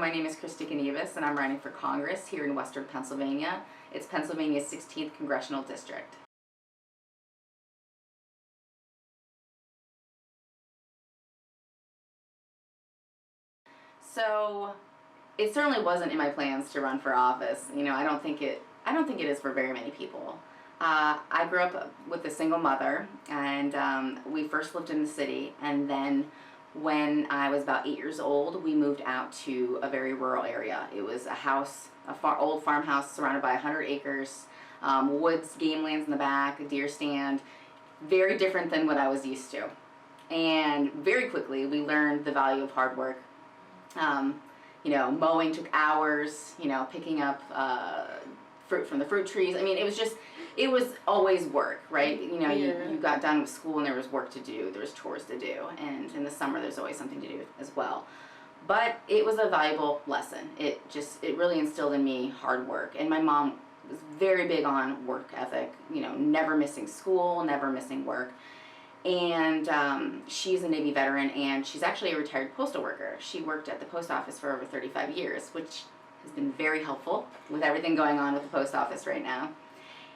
my name is Kristy Gnibus, and I'm running for Congress here in Western Pennsylvania. It's Pennsylvania's 16th Congressional District. So, it certainly wasn't in my plans to run for office. You know, I don't think it is for very many people. I grew up with a single mother, and we first lived in the city, and then when I was about 8 years old, we moved out to a very rural area. It was a house, old farmhouse surrounded by 100 acres, woods, game lands in the back, a deer stand, very different than what I was used to. And very quickly, we learned the value of hard work. You know, mowing took hours, you know, picking up fruit from the fruit trees. I mean, it was always work, right? You know, you got done with school and there was work to do, there was chores to do, and in the summer there's always something to do as well. But it was a valuable lesson. It really instilled in me hard work, and my mom was very big on work ethic, you know, never missing school, never missing work. And she's a Navy veteran, and she's actually a retired postal worker. She worked at the post office for over 35 years, which has been very helpful with everything going on with the post office right now.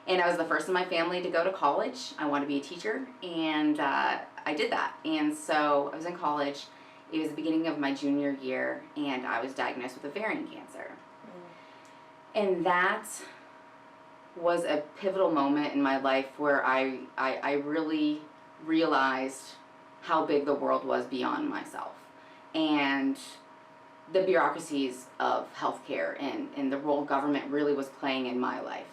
And I was the first in my family to go to college. I wanted to be a teacher, and I did that. And so I was in college. It was the beginning of my junior year, and I was diagnosed with ovarian cancer. And that was a pivotal moment in my life where I really realized how big the world was beyond myself, and the bureaucracies of healthcare and the role government really was playing in my life.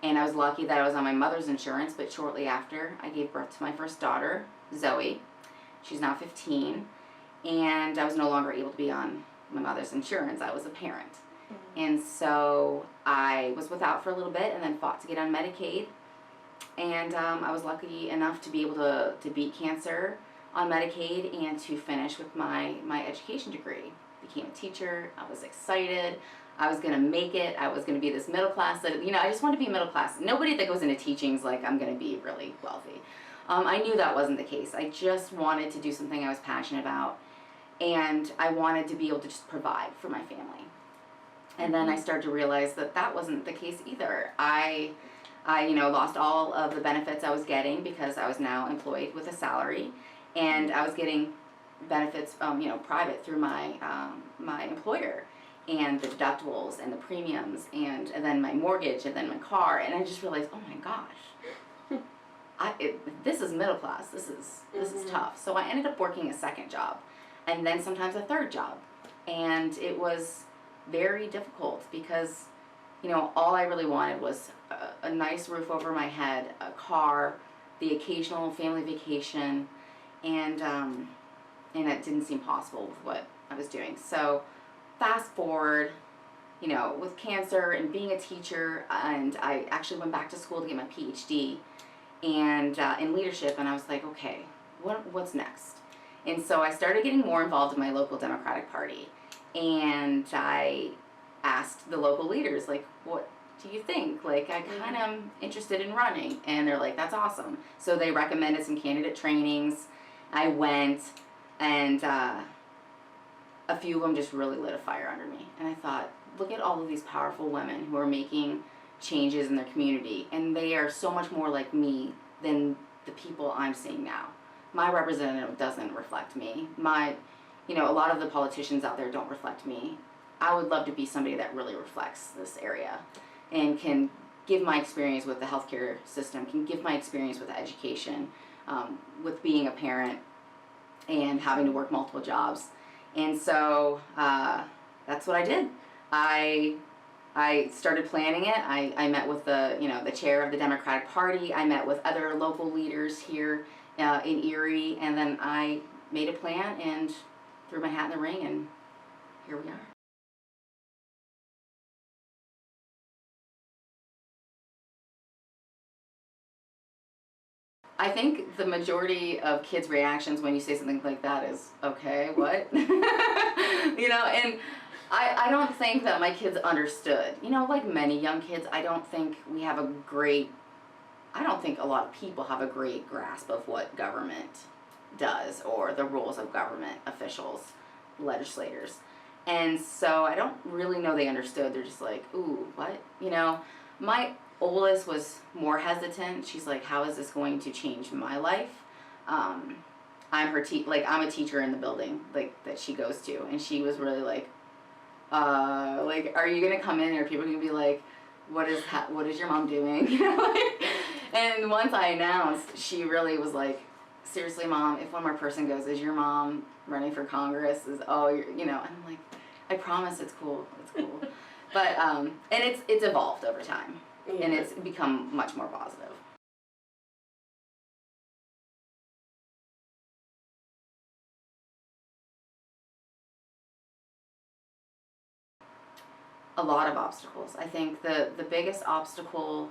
And I was lucky that I was on my mother's insurance, but shortly after, I gave birth to my first daughter, Zoe. She's now 15, and I was no longer able to be on my mother's insurance. I was a parent. And so I was without for a little bit and then fought to get on Medicaid. And I was lucky enough to be able to beat cancer on Medicaid and to finish with my education degree. Became a teacher. I was excited. I was going to make it. I was going to be this middle class. You know, I just wanted to be middle class. Nobody that goes into teaching is like, I'm going to be really wealthy. I knew that wasn't the case. I just wanted to do something I was passionate about, and I wanted to be able to just provide for my family. And then I started to realize that that wasn't the case either. I you know, lost all of the benefits I was getting because I was now employed with a salary, and I was getting benefits, you know, private through my employer, and the deductibles and the premiums, and then my mortgage, and then my car, and I just realized, oh my gosh, this is middle class. This is tough. So I ended up working a second job, and then sometimes a third job, and it was very difficult because, you know, all I really wanted was a nice roof over my head, a car, the occasional family vacation, and it didn't seem possible with what I was doing. So fast forward, you know, with cancer and being a teacher, and I actually went back to school to get my PhD and in leadership, and I was like, okay, what's next? And so I started getting more involved in my local Democratic Party, and I asked the local leaders, like, what do you think? Like, I kind of am interested in running. And they're like, that's awesome. So they recommended some candidate trainings. I went, and a few of them just really lit a fire under me. And I thought, look at all of these powerful women who are making changes in their community, and they are so much more like me than the people I'm seeing now. My representative doesn't reflect me. You know, a lot of the politicians out there don't reflect me. I would love to be somebody that really reflects this area and can give my experience with the healthcare system, can give my experience with education, with being a parent and having to work multiple jobs. And so that's what I did. I started planning it. I met with the chair of the Democratic Party. I met with other local leaders here in Erie, and then I made a plan and threw my hat in the ring, and here we are. I think the majority of kids' reactions when you say something like that is, okay, what? You know, and I don't think that my kids understood. You know, like many young kids, I don't think a lot of people have a great grasp of what government does or the rules of government officials, legislators. And so I don't really know they understood. They're just like, ooh, what? You know, my oldest was more hesitant. She's like, how is this going to change my life? I'm her I'm a teacher in the building like that she goes to, and she was really like, are you gonna come in and are people gonna be like, what is your mom doing? You know, and once I announced, she really was like, seriously, Mom, if one more person goes, is your mom running for Congress? And I'm like, I promise it's cool, but and it's evolved over time, and it's become much more positive. A lot of obstacles. I think the biggest obstacle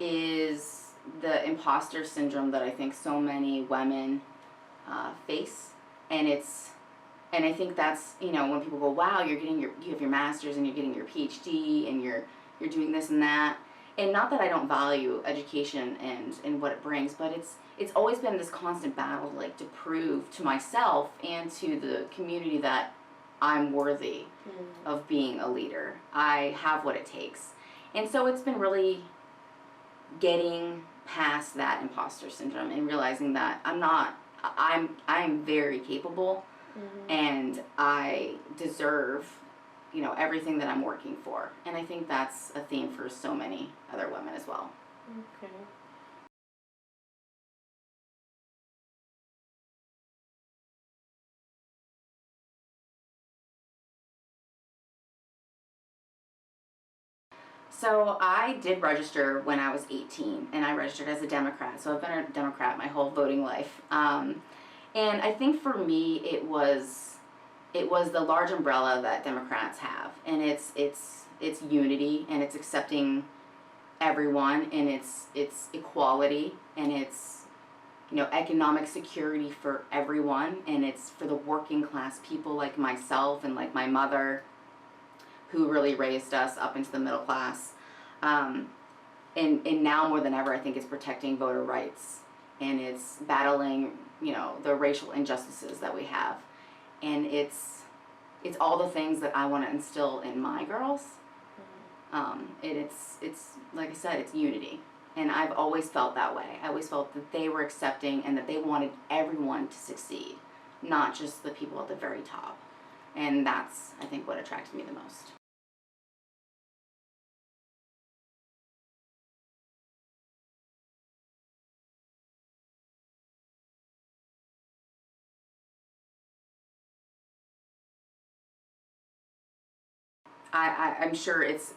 is the imposter syndrome that I think so many women face, and I think that's, when people go, wow, you have your master's and you're getting your PhD and you're doing this and that, and not that I don't value education and what it brings, but it's always been this constant battle like to prove to myself and to the community that I'm worthy of being a leader. I have what it takes. And so it's been really getting past that imposter syndrome and realizing that I'm very capable, and I deserve, everything that I'm working for. And I think that's a theme for so many other women as well. Okay. So I did register when I was 18, and I registered as a Democrat. So I've been a Democrat my whole voting life. And I think for me, it was the large umbrella that Democrats have, and it's unity, and it's accepting everyone, and it's equality, and it's economic security for everyone, and it's for the working class people like myself and like my mother, who really raised us up into the middle class. And now more than ever, I think it's protecting voter rights, and it's battling, the racial injustices that we have. And it's all the things that I want to instill in my girls. And it's like I said, it's unity. And I've always felt that way. I always felt that they were accepting and that they wanted everyone to succeed, not just the people at the very top. And that's, I think, what attracted me the most. I'm sure it's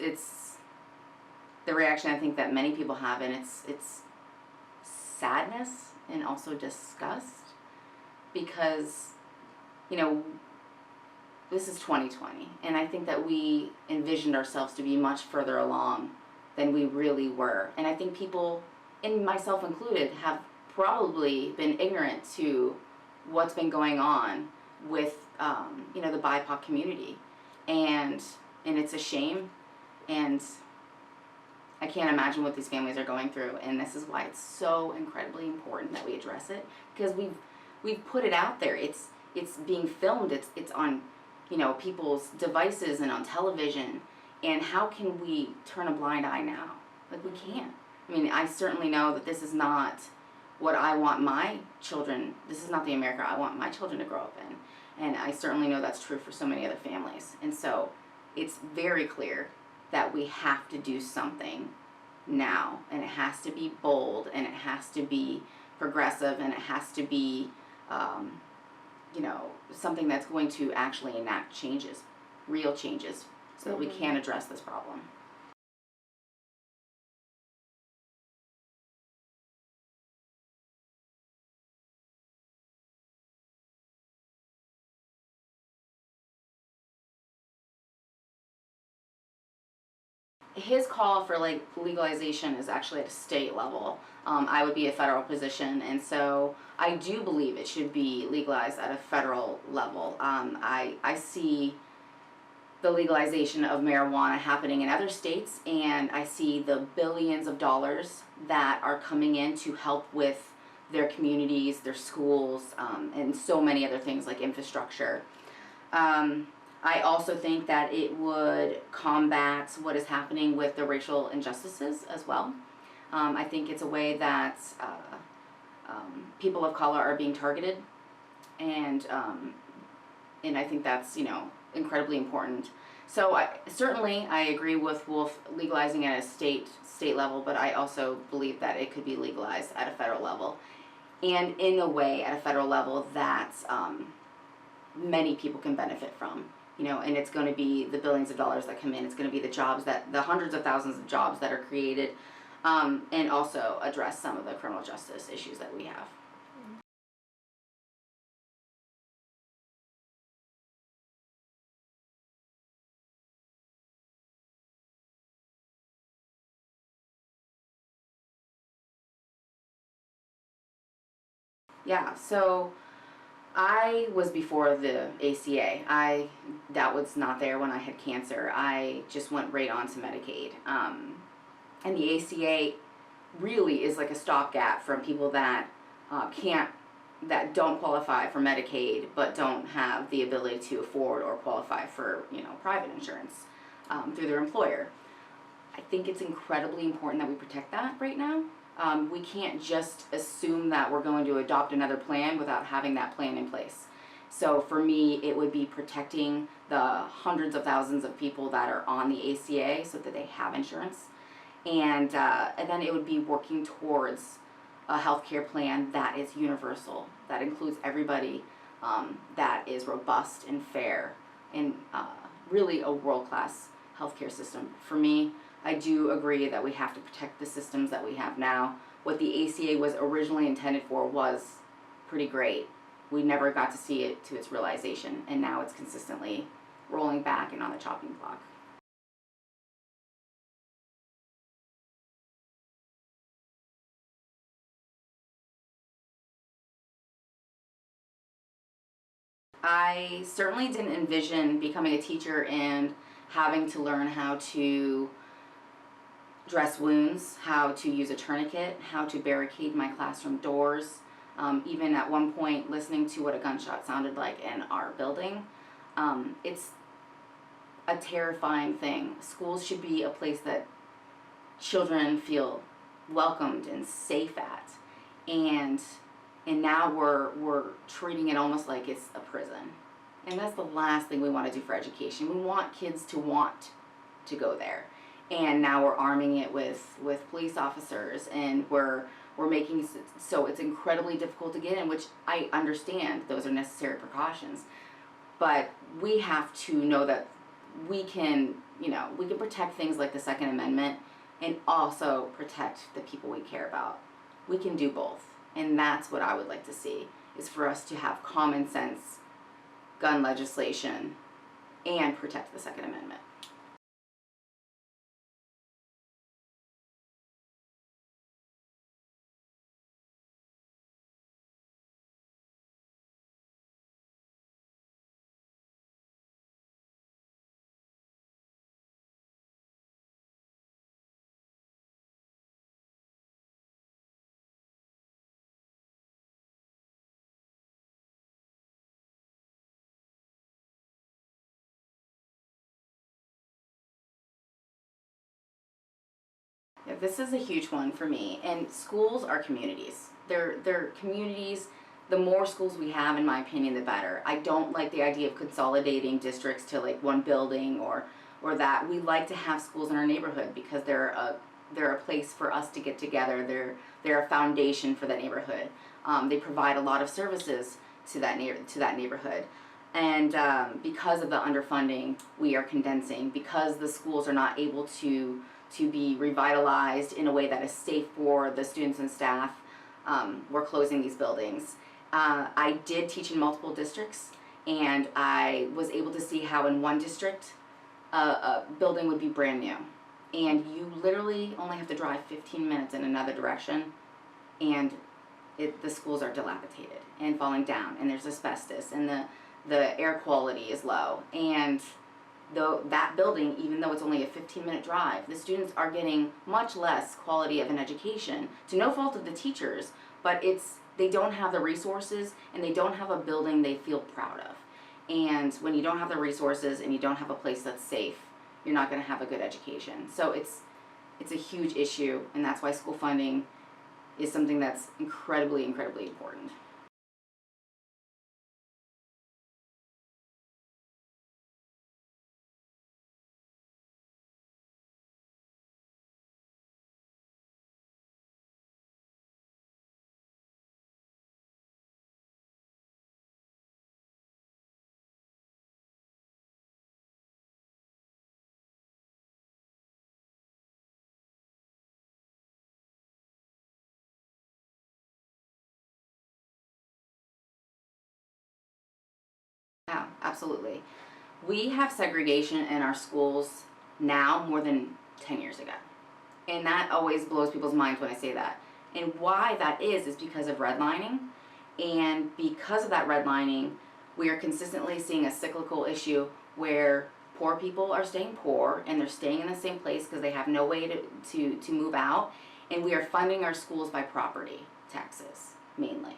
the reaction I think that many people have, and it's sadness and also disgust, because this is 2020, and I think that we envisioned ourselves to be much further along than we really were. And I think people, and myself included, have probably been ignorant to what's been going on with the BIPOC community, and it's a shame, and I can't imagine what these families are going through, and this is why it's so incredibly important that we address it, because we've put it out there. It's being filmed. It's on people's devices and on television, and how can we turn a blind eye now? Like, we can't. I mean, I certainly know that this is not what I want my children. This is not the America I want my children to grow up in, and I certainly know that's true for so many other families. And so it's very clear that we have to do something now, and it has to be bold, and it has to be progressive, and it has to be something that's going to actually enact changes, real changes, so that we can address this problem. His call for legalization is actually at a state level. I would be a federal position, and so I do believe it should be legalized at a federal level. I see the legalization of marijuana happening in other states, and I see the billions of dollars that are coming in to help with their communities, their schools, and so many other things like infrastructure. I also think that it would combat what is happening with the racial injustices as well. I think it's a way that people of color are being targeted, and I think that's, you know, incredibly important. So I agree with Wolf legalizing at a state level, but I also believe that it could be legalized at a federal level, and in a way at a federal level that many people can benefit from. You know, and it's going to be the billions of dollars that come in. It's going to be the jobs the hundreds of thousands of jobs that are created, and also address some of the criminal justice issues that we have. Yeah, so I was before the ACA. That was not there when I had cancer. I just went right on to Medicaid. And the ACA really is like a stopgap from people that that don't qualify for Medicaid but don't have the ability to afford or qualify for, you know, private insurance through their employer. I think it's incredibly important that we protect that right now. We can't just assume that we're going to adopt another plan without having that plan in place. So for me, it would be protecting the hundreds of thousands of people that are on the ACA so that they have insurance. And then it would be working towards a healthcare plan that is universal, that includes everybody, that is robust and fair, and really a world-class healthcare system. For me, I do agree that we have to protect the systems that we have now. What the ACA was originally intended for was pretty great. We never got to see it to its realization, and now it's consistently rolling back and on the chopping block. I certainly didn't envision becoming a teacher and having to learn how to dress wounds, how to use a tourniquet, how to barricade my classroom doors. Even at one point, listening to what a gunshot sounded like in our building. It's a terrifying thing. Schools should be a place that children feel welcomed and safe at, and now we're treating it almost like it's a prison, and that's the last thing we want to do for education. We want kids to want to go there, and now we're arming it with police officers, and we're making it so it's incredibly difficult to get in, which I understand those are necessary precautions, but we have to know that we can protect things like the Second Amendment and also protect the people we care about. We can do both, and that's what I would like to see, is for us to have common sense gun legislation and protect the Second Amendment. Yeah, this is a huge one for me. And schools are communities. They're communities. The more schools we have, in my opinion, the better. I don't like the idea of consolidating districts to like one building or that. We like to have schools in our neighborhood because they're a place for us to get together. They're a foundation for that neighborhood. They provide a lot of services to that neighborhood. And because of the underfunding, we are condensing. Because the schools are not able to be revitalized in a way that is safe for the students and staff, we're closing these buildings. I did teach in multiple districts, and I was able to see how in one district a building would be brand new, and you literally only have to drive 15 minutes in another direction, and the schools are dilapidated and falling down, and there's asbestos, and the air quality is low, and that building, even though it's only a 15-minute drive, the students are getting much less quality of an education, to no fault of the teachers, but they don't have the resources, and they don't have a building they feel proud of. And when you don't have the resources and you don't have a place that's safe, you're not going to have a good education. So it's a huge issue, and that's why school funding is something that's incredibly, incredibly important. Yeah, absolutely. We have segregation in our schools now more than 10 years ago. And that always blows people's minds when I say that. And why that is because of redlining. And because of that redlining, we are consistently seeing a cyclical issue where poor people are staying poor and they're staying in the same place because they have no way to move out. And we are funding our schools by property taxes, mainly.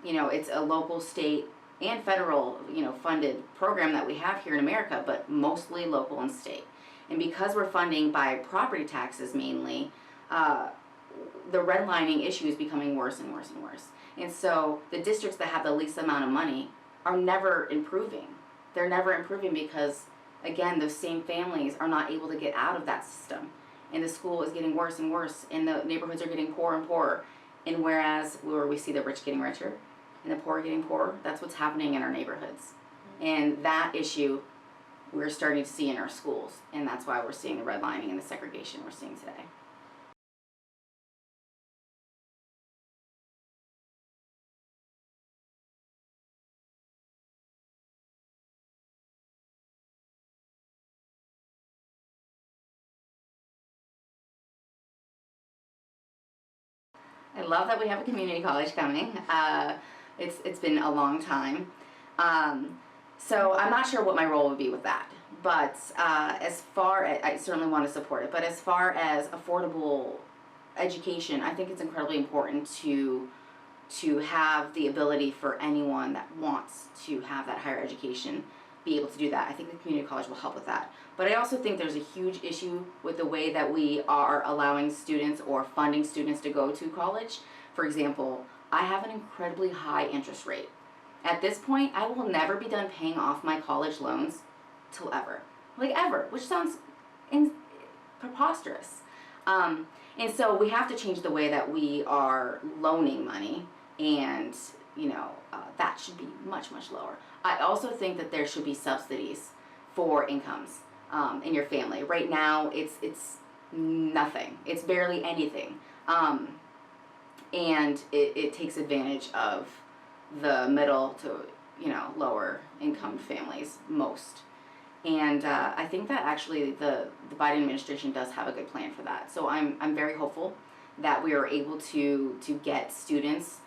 It's a local, state, and federal, funded program that we have here in America, but mostly local and state. And because we're funding by property taxes mainly, the redlining issue is becoming worse and worse and worse. And so the districts that have the least amount of money are never improving. They're never improving because, again, those same families are not able to get out of that system. And the school is getting worse and worse, and the neighborhoods are getting poorer and poorer. And whereas where we see the rich getting richer and the poor getting poorer, that's what's happening in our neighborhoods. And that issue we're starting to see in our schools, and that's why we're seeing the redlining and the segregation we're seeing today. I love that we have a community college coming. It's been a long time. So I'm not sure what my role would be with that. But as far as, I certainly want to support it, but as far as affordable education, I think it's incredibly important to have the ability for anyone that wants to have that higher education be able to do that. I think the community college will help with that. But I also think there's a huge issue with the way that we are allowing students or funding students to go to college. For example, I have an incredibly high interest rate. At this point, I will never be done paying off my college loans till ever. Like ever, which sounds preposterous. And so we have to change the way that we are loaning money, and that should be much, much lower. I also think that there should be subsidies for incomes in your family. Right now, it's nothing. It's barely anything. And it takes advantage of the middle to lower income families most. And I think that actually the Biden administration does have a good plan for that. So I'm very hopeful that we are able to get students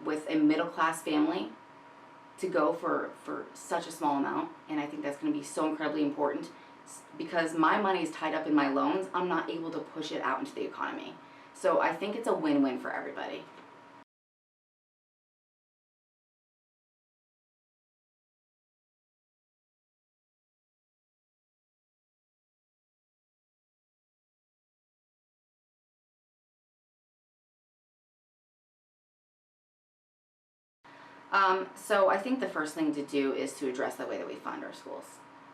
with a middle class family to go for such a small amount. And I think that's going to be so incredibly important because my money is tied up in my loans. I'm not able to push it out into the economy. So I think it's a win-win for everybody. So I think the first thing to do is to address the way that we fund our schools.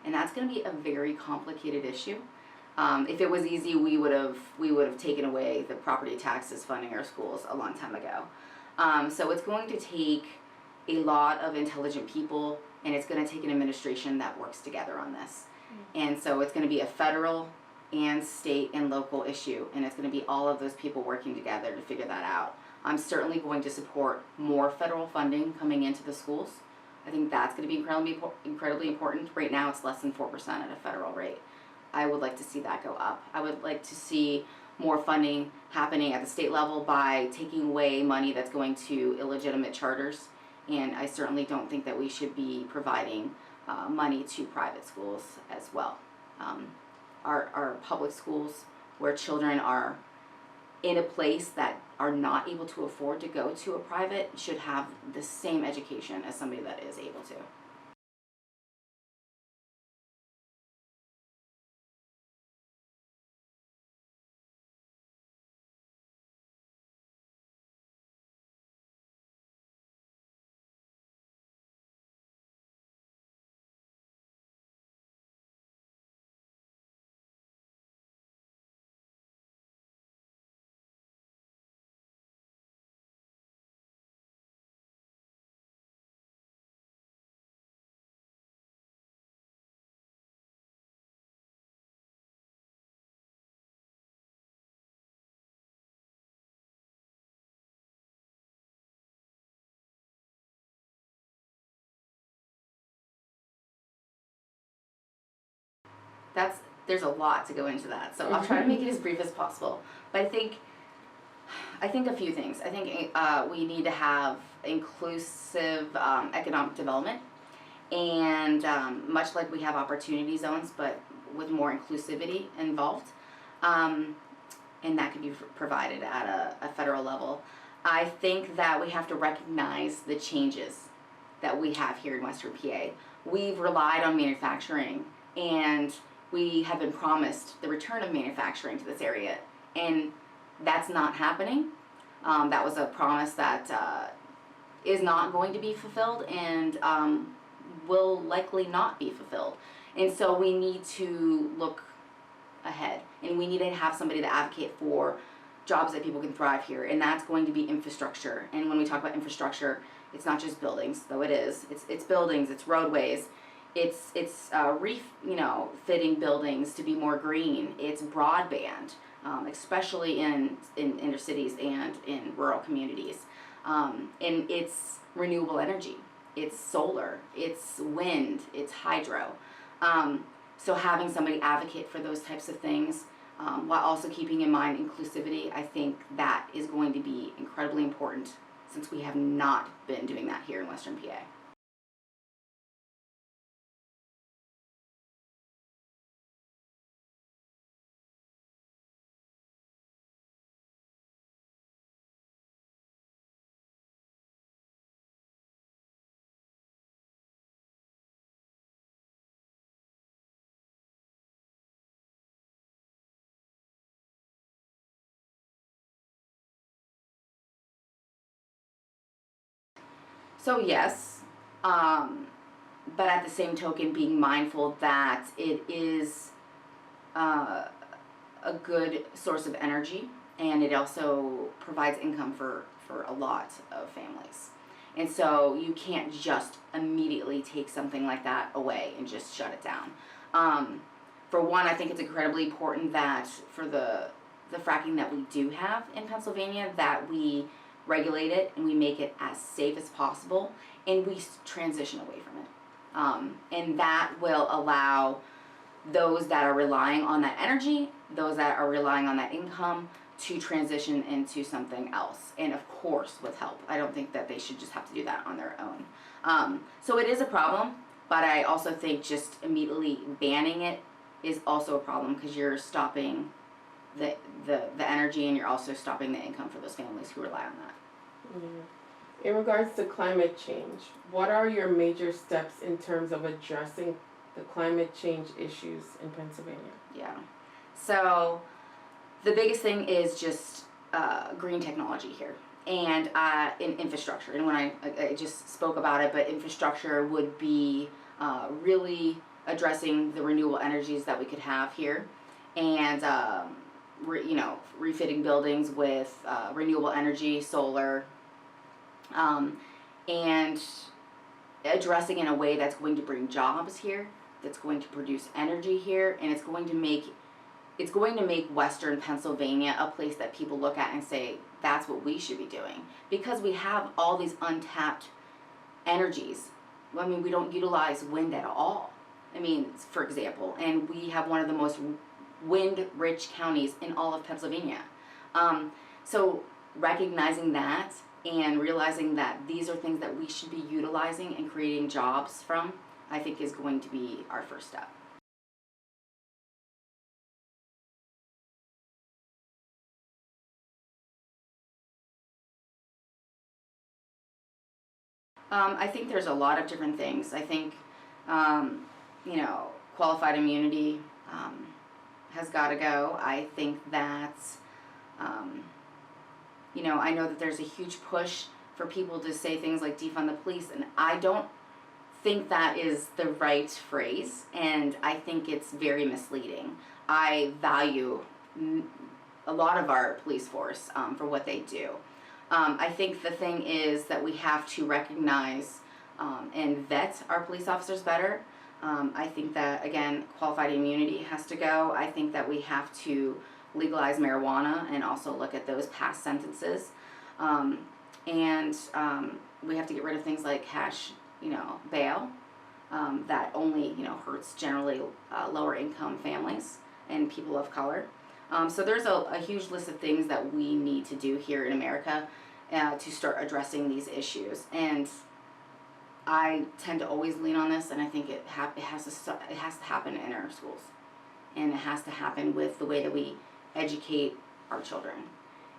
And that's going to be a very complicated issue. If it was easy, we would have taken away the property taxes funding our schools a long time ago. So it's going to take a lot of intelligent people, and it's going to take an administration that works together on this. And so it's going to be a federal and state and local issue, and it's going to be all of those people working together to figure that out. I'm certainly going to support more federal funding coming into the schools. I think that's going to be incredibly important. Right now it's less than 4% at a federal rate. I would like to see that go up. I would like to see more funding happening at the state level by taking away money that's going to illegitimate charters. And I certainly don't think that we should be providing money to private schools as well. Our public schools where children are in a place that are not able to afford to go to a private should have the same education as somebody that is able to. There's a lot to go into that, so I'll try to make it as brief as possible. But I think a few things. I think we need to have inclusive economic development, and much like we have opportunity zones, but with more inclusivity involved, and that could be provided at a federal level. I think that we have to recognize the changes that we have here in Western PA. We've relied on manufacturing, and we have been promised the return of manufacturing to this area, and that's not happening. That was a promise that is not going to be fulfilled, and will likely not be fulfilled. And so we need to look ahead, and we need to have somebody to advocate for jobs that people can thrive here, and that's going to be infrastructure. And when we talk about infrastructure, it's not just buildings, though it is. It's buildings, it's roadways, it's fitting buildings to be more green. It's broadband, especially in inner cities and in rural communities. And it's renewable energy. It's solar, it's wind, it's hydro. So having somebody advocate for those types of things, while also keeping in mind inclusivity, I think that is going to be incredibly important, since we have not been doing that here in Western PA. So yes, but at the same token, being mindful that it is a good source of energy, and it also provides income for a lot of families. And so you can't just immediately take something like that away and just shut it down. For one, I think it's incredibly important that for the fracking that we do have in Pennsylvania, that we regulate it and we make it as safe as possible, and we transition away from it. And that will allow those that are relying on that energy, those that are relying on that income, to transition into something else. And of course, with help. I don't think that they should just have to do that on their own. So it is a problem, but I also think just immediately banning it is also a problem, because you're stopping the energy, and you're also stopping the income for those families who rely on that. In regards to climate change, what are your major steps in terms of addressing the climate change issues in Pennsylvania? Yeah. So the biggest thing is just green technology here, and in infrastructure. And when I just spoke about it, but infrastructure would be really addressing the renewable energies that we could have here, and refitting buildings with renewable energy, solar, and addressing in a way that's going to bring jobs here, that's going to produce energy here, and it's going to make Western Pennsylvania a place that people look at and say, that's what we should be doing, because we have all these untapped energies. I mean, we don't utilize wind at all. I mean, for example, and we have one of the most wind-rich counties in all of Pennsylvania. So recognizing that and realizing that these are things that we should be utilizing and creating jobs from, I think is going to be our first step. I think there's a lot of different things. I think, you know, qualified immunity has got to go. I think that, you know, I know that there's a huge push for people to say things like defund the police, and I don't think that is the right phrase, and I think it's very misleading. I value a lot of our police force for what they do. I think the thing is that we have to recognize and vet our police officers better. I think that, again, qualified immunity has to go. I think that we have to legalize marijuana and also look at those past sentences. And we have to get rid of things like cash, you know, bail that only, you know, hurts generally lower income families and people of color. So there's a huge list of things that we need to do here in America to start addressing these issues. And I tend to always lean on this, and I think it has to happen in our schools, and it has to happen with the way that we educate our children.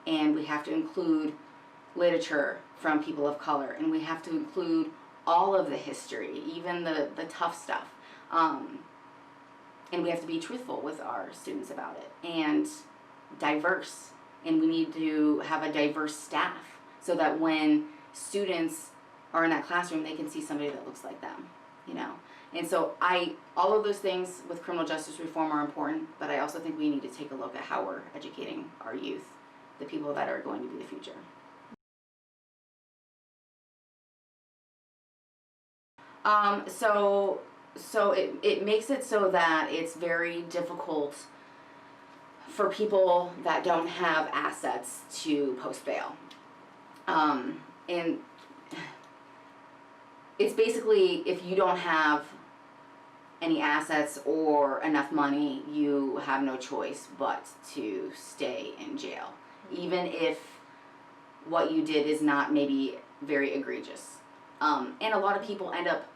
And we have to include literature from people of color, and we have to include all of the history, even the tough stuff. And we have to be truthful with our students about it, and diverse. And we need to have a diverse staff so that when students are in that classroom, they can see somebody that looks like them, you know. And so all of those things with criminal justice reform are important, but I also think we need to take a look at how we're educating our youth, the people that are going to be the future. So it makes it so that it's very difficult for people that don't have assets to post bail. And it's basically, if you don't have any assets or enough money, you have no choice but to stay in jail, even if what you did is not maybe very egregious. And a lot of people end up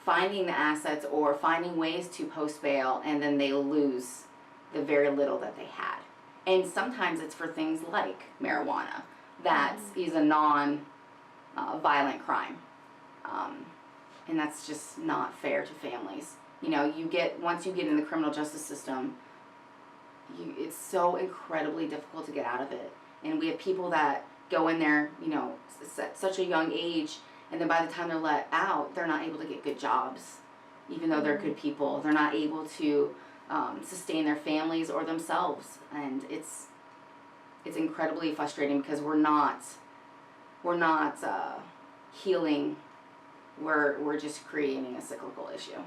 finding the assets or finding ways to post bail, and then they lose the very little that they had. And sometimes it's for things like marijuana, that is a non-violent crime. And that's just not fair to families. You know, once you get in the criminal justice system, it's so incredibly difficult to get out of it. And we have people that go in there, you know, at such a young age, and then by the time they're let out, they're not able to get good jobs, even though they're good people. They're not able to sustain their families or themselves, and it's incredibly frustrating because we're not healing. We're just creating a cyclical issue.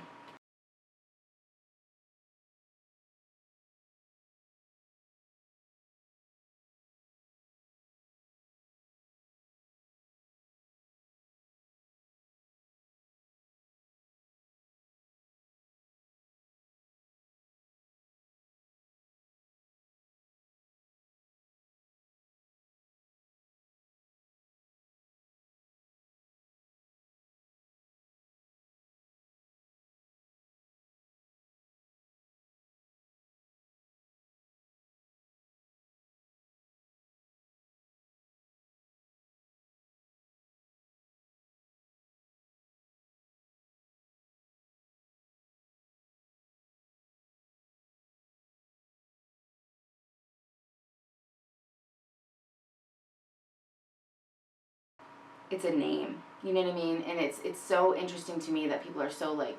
It's a name, you know what I mean? And it's so interesting to me that people are so like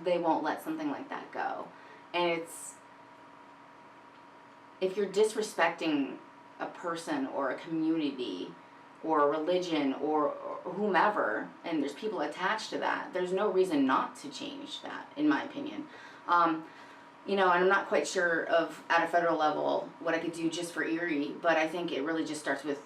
they won't let something like that go. And it's, if you're disrespecting a person or a community or a religion or whomever, and there's people attached to that, there's no reason not to change that, in my opinion. You know, and I'm not quite sure at a federal level what I could do just for Erie, but I think it really just starts with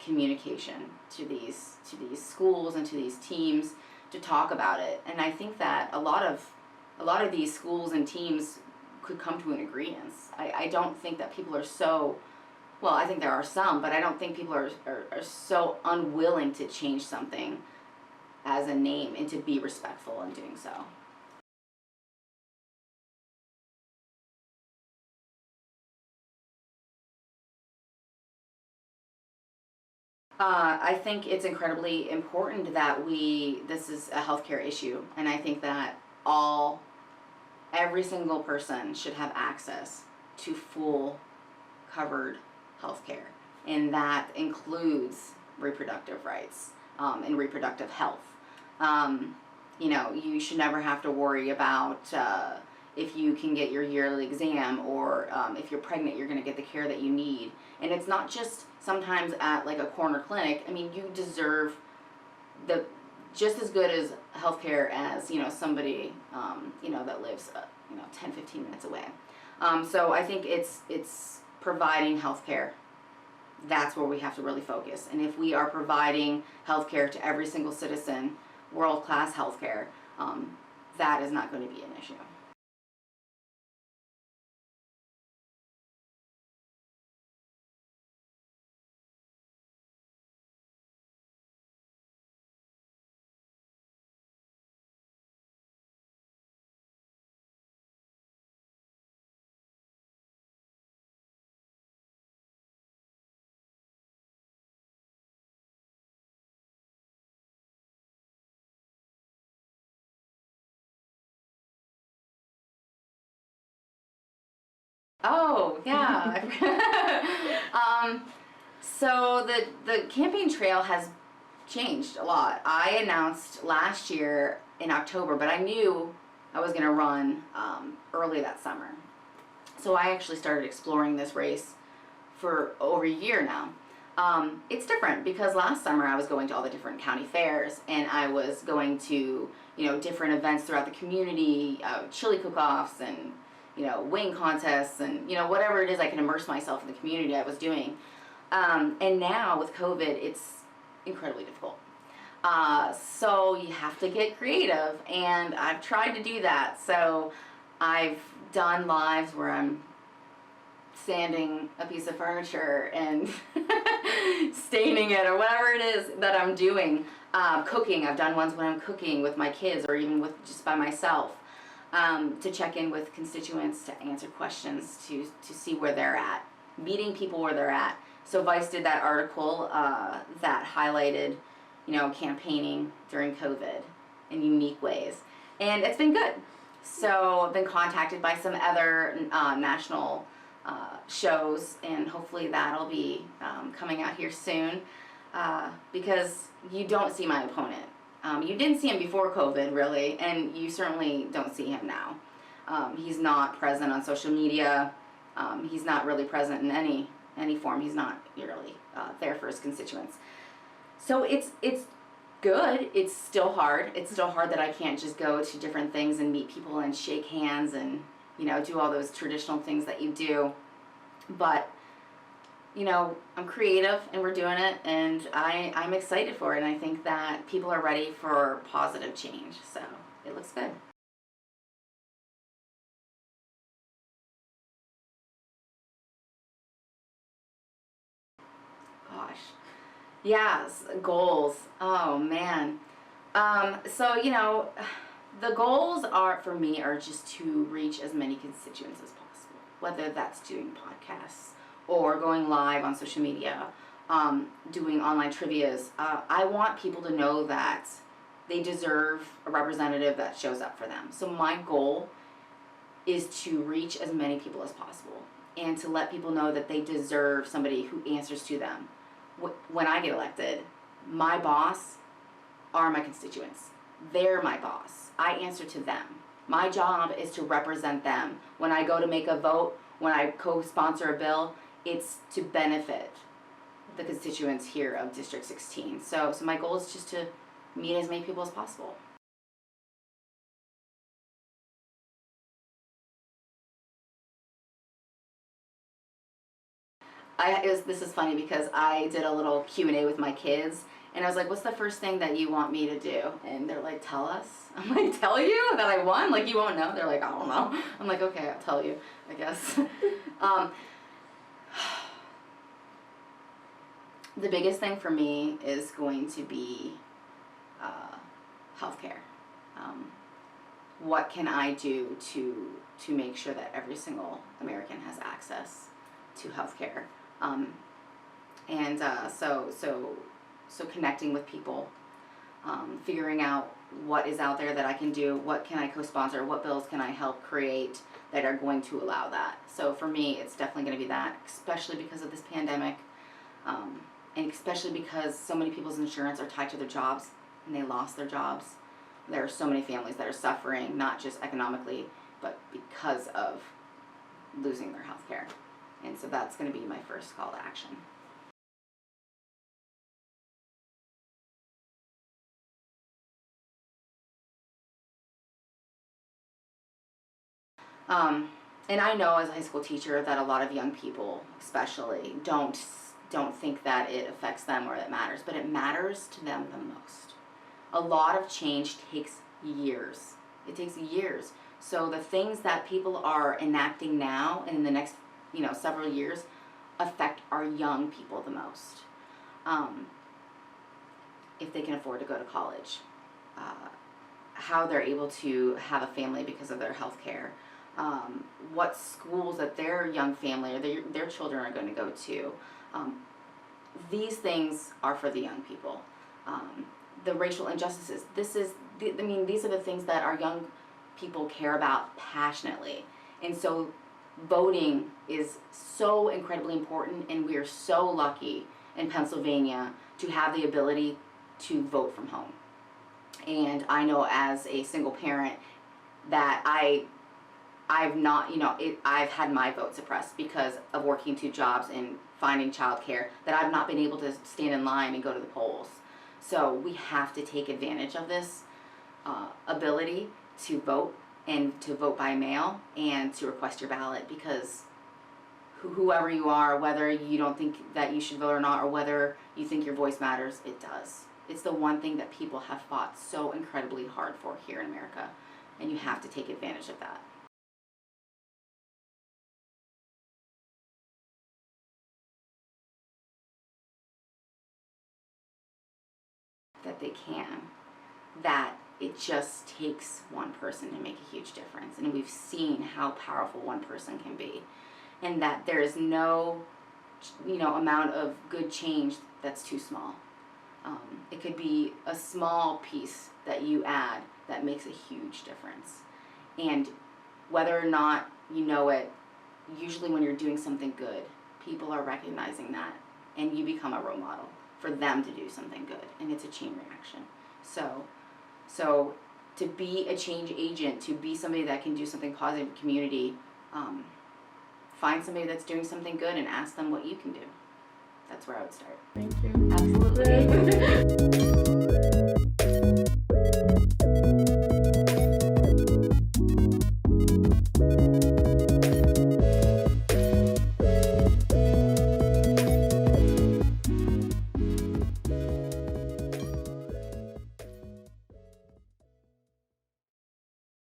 communication to these schools and to these teams to talk about it. And I think that a lot of these schools and teams could come to an agreement. I don't think that people are so, well, I think there are some, but I don't think people are so unwilling to change something as a name and to be respectful in doing so. I think it's incredibly important that this is a healthcare issue, and I think that every single person should have access to full covered healthcare, and that includes reproductive rights and reproductive health. You should never have to worry about if you can get your yearly exam, or if you're pregnant, you're going to get the care that you need. And it's not just sometimes at like a corner clinic. I mean, you deserve just as good as healthcare as somebody that lives 10-15 minutes away. So I think it's providing healthcare. That's where we have to really focus. And if we are providing healthcare to every single citizen, world-class healthcare, that is not going to be an issue. Oh, yeah. So the campaign trail has changed a lot. I announced last year in October, but I knew I was going to run early that summer. So I actually started exploring this race for over a year now. It's different because last summer I was going to all the different county fairs, and I was going to different events throughout the community, chili cook-offs and wing contests and whatever it is I can immerse myself in the community I was doing. And now with COVID, it's incredibly difficult. So you have to get creative, and I've tried to do that. So I've done lives where I'm sanding a piece of furniture and staining it or whatever it is that I'm doing. Cooking, I've done ones when I'm cooking with my kids or even with just by myself, to check in with constituents, to answer questions, to see where they're at, meeting people where they're at. So Vice did that article that highlighted, campaigning during COVID in unique ways. And it's been good. So I've been contacted by some other national shows, and hopefully that'll be coming out here soon, because you don't see my opponent. You didn't see him before COVID, really, and you certainly don't see him now. He's not present on social media. He's not really present in any form. He's not really there for his constituents. So it's good. It's still hard. It's still hard that I can't just go to different things and meet people and shake hands and do all those traditional things that you do. But I'm creative and we're doing it, and I'm excited for it, and I think that people are ready for positive change, so it looks good. Gosh. Yes, goals. Oh man. So the goals for me are just to reach as many constituents as possible, whether that's doing podcasts or going live on social media, doing online trivias. I want people to know that they deserve a representative that shows up for them. So my goal is to reach as many people as possible and to let people know that they deserve somebody who answers to them. When I get elected, my boss are my constituents. They're my boss. I answer to them. My job is to represent them. When I go to make a vote, when I co-sponsor a bill, it's to benefit the constituents here of District 16. So my goal is just to meet as many people as possible. This is funny because I did a little Q&A with my kids, and I was like, what's the first thing that you want me to do? And they're like, tell us. I'm like, tell you that I won? Like, you won't know? They're like, I don't know. I'm like, okay, I'll tell you, I guess. The biggest thing for me is going to be healthcare. What can I do to make sure that every single American has access to healthcare? And so connecting with people, figuring out what is out there that I can do, what can I co-sponsor, what bills can I help create that are going to allow that. So for me, it's definitely going to be that, especially because of this pandemic, and especially because so many people's insurance are tied to their jobs, and they lost their jobs. There are so many families that are suffering, not just economically, but because of losing their health care. And so that's going to be my first call to action. And I know as a high school teacher that a lot of young people, especially, don't think that it affects them or it matters, but it matters to them the most. A lot of change takes years. It takes years. So the things that people are enacting now and in the next, several years affect our young people the most. If they can afford to go to college, how they're able to have a family because of their health care, what schools that their young family or their children are going to go to. These things are for the young people. The racial injustices, these are the things that our young people care about passionately. And so voting is so incredibly important, and we are so lucky in Pennsylvania to have the ability to vote from home. And I know as a single parent that I've had my vote suppressed because of working 2 jobs and finding childcare, that I've not been able to stand in line and go to the polls. So we have to take advantage of this ability to vote, and to vote by mail, and to request your ballot, because whoever you are, whether you don't think that you should vote or not, or whether you think your voice matters, it does. It's the one thing that people have fought so incredibly hard for here in America, and you have to take advantage of that. That they can, that it just takes one person to make a huge difference, and we've seen how powerful one person can be, and that there is no amount of good change that's too small. It could be a small piece that you add that makes a huge difference, and whether or not you know it, usually when you're doing something good, people are recognizing that, and you become a role model for them to do something good, and it's a chain reaction. So to be a change agent, to be somebody that can do something positive in the community, find somebody that's doing something good and ask them what you can do. That's where I would start. Thank you. Absolutely.